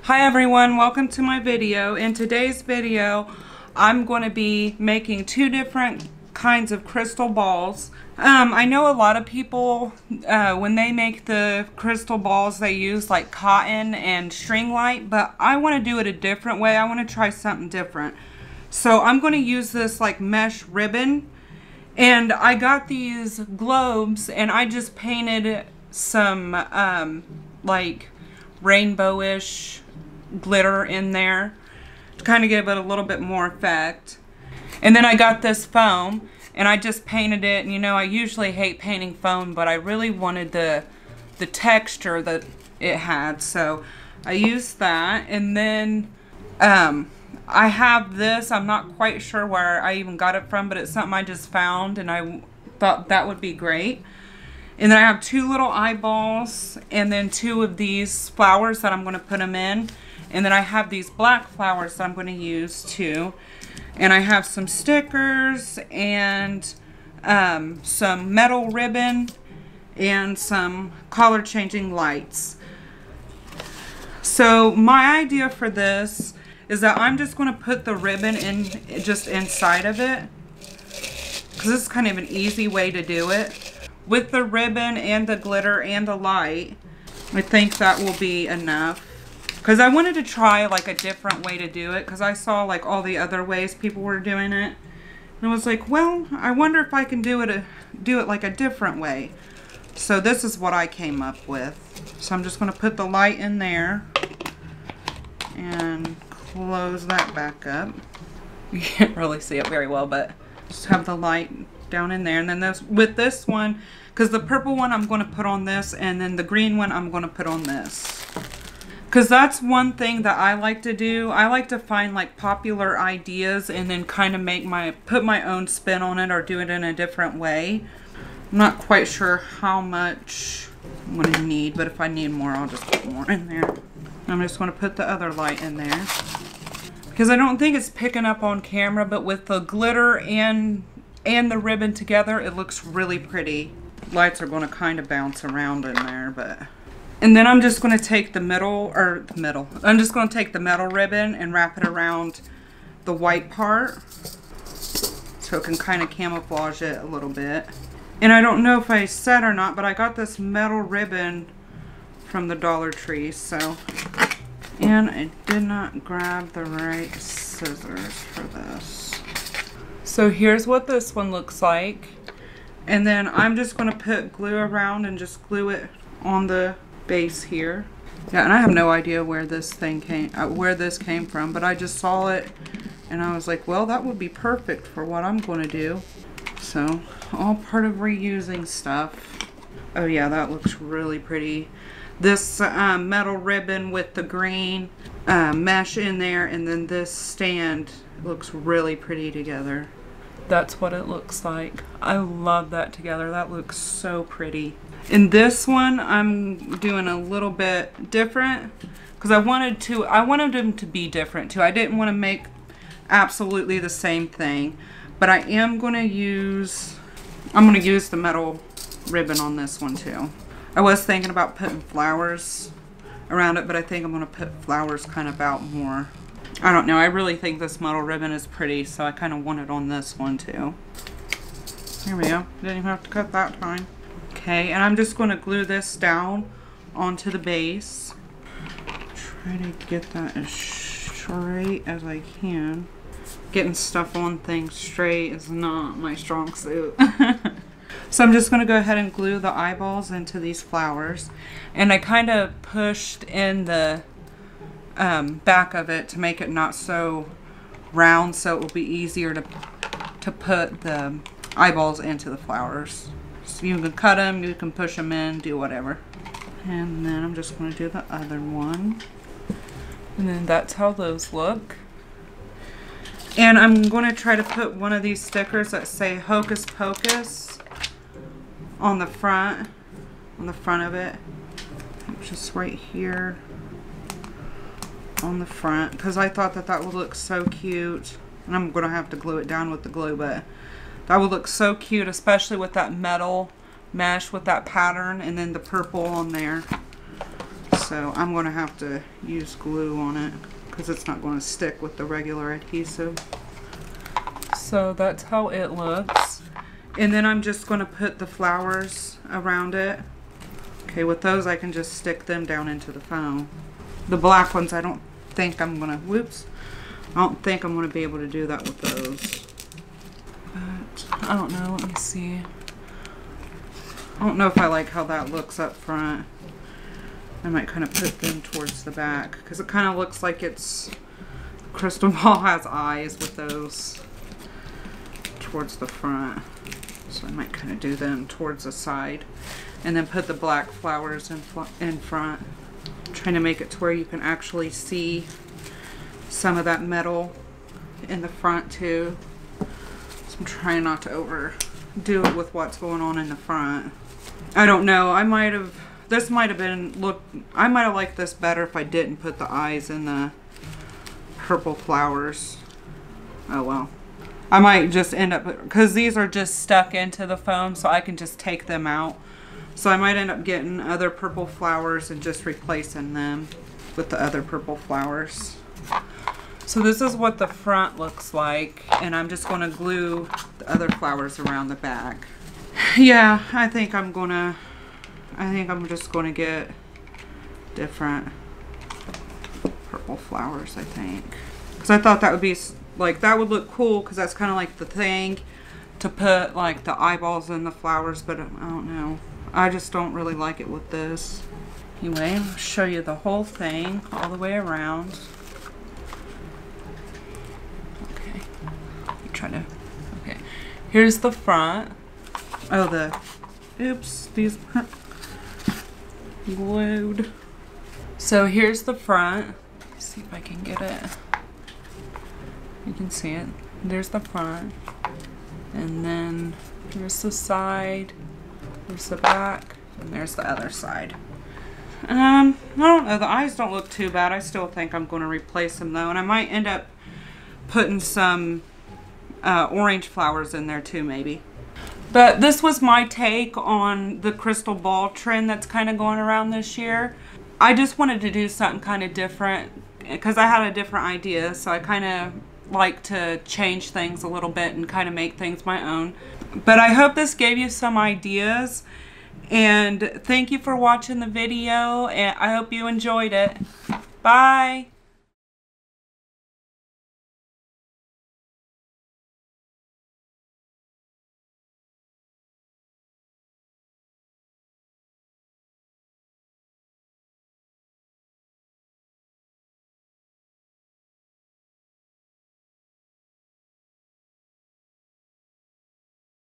Hi everyone, welcome to my video. In today's video, I'm going to be making two different kinds of crystal balls. I know a lot of people, when they make the crystal balls, they use like cotton and string light, but I want to do it a different way. I want to try something different. So I'm going to use this like mesh ribbon, and I got these globes and I just painted some like rainbowish glitter in there to kind of give it a little bit more effect. And then I got this foam and I just painted it, and you know I usually hate painting foam, but I really wanted the texture that it had, so I used that. And then I have this, I'm not quite sure where I even got it from, but it's something I just found and I thought that would be great. And then I have two little eyeballs and then two of these flowers that I'm going to put them in. And then I have these black flowers that I'm going to use too. And I have some stickers and some metal ribbon and some color changing lights. So my idea for this is that I'm just going to put the ribbon in just inside of it, because this is kind of an easy way to do it. With the ribbon and the glitter and the light, I think that will be enough. Because I wanted to try like a different way to do it, because I saw like all the other ways people were doing it. And I was like, well, I wonder if I can do it like a different way. So this is what I came up with. So I'm just going to put the light in there and close that back up. You can't really see it very well, but just have the light down in there. And then with this one, because the purple one I'm going to put on this, and then the green one I'm going to put on this. Because that's one thing that I like to do. I like to find like popular ideas and then kind of put my own spin on it or do it in a different way. I'm not quite sure how much I'm going to need, but if I need more, I'll just put more in there. I'm just going to put the other light in there, because I don't think it's picking up on camera, but with the glitter and the ribbon together, it looks really pretty. Lights are going to kind of bounce around in there, but... And then I'm just going to take I'm just going to take the metal ribbon and wrap it around the white part, so it can kind of camouflage it a little bit. And I don't know if I said or not, but I got this metal ribbon from the Dollar Tree, so... And I did not grab the right scissors for this. So here's what this one looks like. And then I'm just going to put glue around and just glue it on the base here. Yeah, and I have no idea where this came from, but I just saw it and I was like, well, that would be perfect for what I'm going to do. So, all part of reusing stuff. Oh yeah, that looks really pretty. This metal ribbon with the green mesh in there, and then this stand looks really pretty together. That's what it looks like. I love that together. That looks so pretty. In this one, I'm doing a little bit different because I wanted them to be different too. I didn't want to make absolutely the same thing, but I am going to use the metal ribbon on this one too. I was thinking about putting flowers around it, but I think I'm going to put flowers kind of out more. I don't know. I really think this metal ribbon is pretty, so I kind of want it on this one too. Here we go. Didn't even have to cut that time. Okay, and I'm just going to glue this down onto the base. Try to get that as straight as I can. Getting stuff on things straight is not my strong suit. So I'm just going to go ahead and glue the eyeballs into these flowers. And I kind of pushed in the back of it to make it not so round, so it will be easier to put the eyeballs into the flowers. So you can cut them, you can push them in, do whatever. And then I'm just going to do the other one. And then that's how those look. And I'm going to try to put one of these stickers that say Hocus Pocus on the front of it. Just right here on the front, because I thought that would look so cute. And I'm going to have to glue it down with the glue, but that would look so cute, especially with that metal mesh with that pattern and then the purple on there. So I'm going to have to use glue on it because it's not going to stick with the regular adhesive. So that's how it looks. And then I'm just going to put the flowers around it. Okay, with those I can just stick them down into the foam. The black ones I don't think I'm going to, whoops. I don't think I'm going to be able to do that with those. But I don't know, let me see. I don't know if I like how that looks up front. I might kind of put them towards the back because it kind of looks like it's, crystal ball has eyes with those towards the front. So I might kind of do them towards the side and then put the black flowers in front. I'm trying to make it to where you can actually see some of that metal in the front too. So I'm trying not to overdo it with what's going on in the front. I don't know, I might have liked this better if I didn't put the eyes in the purple flowers. Oh well. I might just end up, because these are just stuck into the foam, so I can just take them out. So I might end up getting other purple flowers and just replacing them with the other purple flowers. So this is what the front looks like, and I'm just going to glue the other flowers around the back. Yeah, I think I'm just going to get different purple flowers, I think. Because I thought that would be, like, that would look cool because that's kind of like the thing to put like the eyeballs in the flowers, but I don't know. I just don't really like it with this. Anyway, I'll show you the whole thing all the way around. Okay, okay. Here's the front. Oh, oops, these weren't glued. So here's the front. Let's see if I can get it. You can see it. There's the front. And then here's the side. There's the back. And there's the other side. I don't know. The eyes don't look too bad. I still think I'm going to replace them though. And I might end up putting some orange flowers in there too maybe. But this was my take on the crystal ball trend that's kind of going around this year. I just wanted to do something kind of different because I had a different idea. So I kind of like to change things a little bit and kind of make things my own. But I hope this gave you some ideas. And thank you for watching the video. And I hope you enjoyed it. Bye.